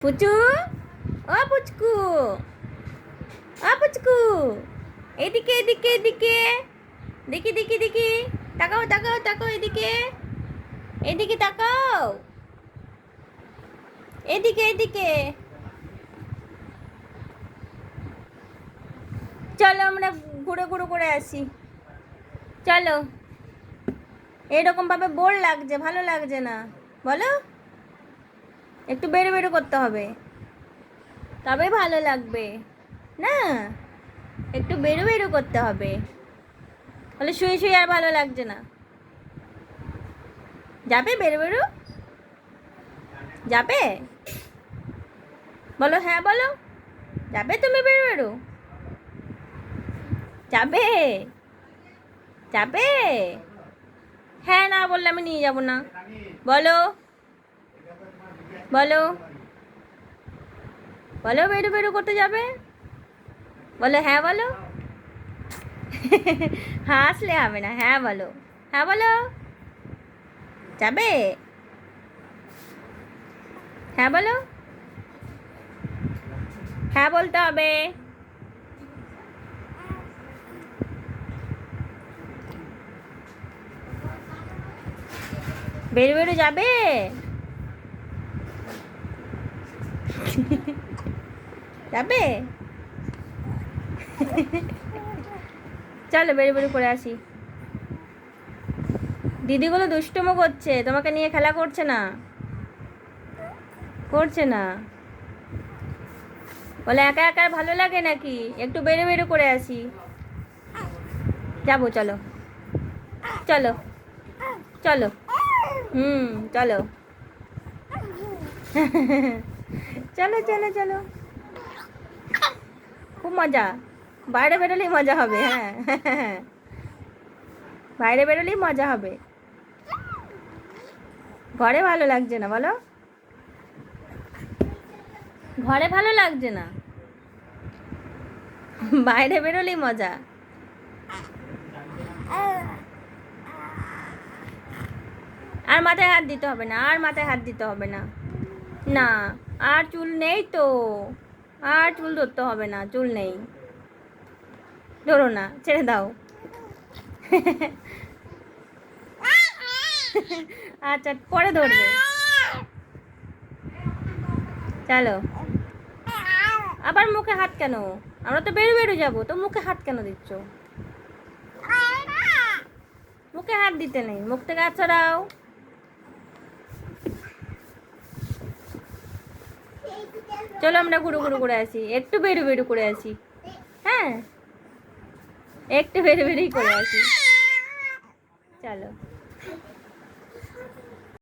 পুচু, ও পুচকু, ও পুচকু, এদিকে এদিকে এদিকে, দেখি দেখি দেখি, তাকাও তাকাও তাকাও, এদিকে এদিকে তাকাও, এদিকে এদিকে। চলো আমরা ঘুরে ঘুরে করে আসি। চলো, এরকম ভাবে বোর লাগছে, ভালো লাগছে না, বলো। একটু বেরো বেরো করতে হবে, তবে ভালো লাগবে না। একটু বেরো বেরো করতে হবে, তাহলে শুয়ে শুয়ে আর ভালো লাগছে না। যাবে বেরো বেরো, যাবে? বলো হ্যাঁ বলো, যাবে তুমি বেরো বেরো? যাবে? যাবে? হ্যাঁ না বললে আমি নিয়ে যাব না। বলো, বলো, বলো বেরো বেরো করতে যাবে? বলো হ্যাঁ বলো। হাসলে হবে না, হ্যাঁ বলো, হ্যাঁ বলো। যাবে? হ্যাঁ বলো, হ্যাঁ বলতে হবে। বেরো বেরো যাবে? যাবে? চলো বেরো বেরো করে আসি। দিদিগুলো দুষ্টুমো করছে, তোমাকে নিয়ে খেলা করছে না, করছে না। বলে একা একা আর ভালো লাগে নাকি, একটু বেরো বেরো করে আসি। যাবো চলো, চলো, চলো, চলো। চলো চলো চলো, খুব মজা। বাইরে বেরোলেই মজা হবে, হ্যাঁ। বাইরে বেরোলেই মজা হবে, ঘরে ভালো লাগছে না বলো, ঘরে ভালো লাগছে না, বাইরে বেরোলেই মজা। আর মাথায় হাত দিতে হবে না, আর মাথায় হাত দিতে হবে না। না, আর চুল নেই তো, আর চুল ধরতে হবে না, চুল নেই। ধরো না, ছেড়ে দাও। আচ্ছা পরে ধরবে। চলো, আবার মুখে হাত কেন? আমরা তো বেরো বেরো যাবো, তো মুখে হাত কেন দিচ্ছ? মুখে হাত দিতে নেই, মুখ থেকে হাত ছড়াও। চলো আমরা ঘুরু ঘুরু করে আসি, একটু বেরো বেরো করে আসি। হ্যাঁ, একটু বেরো বেরোই করে আসি। চলো।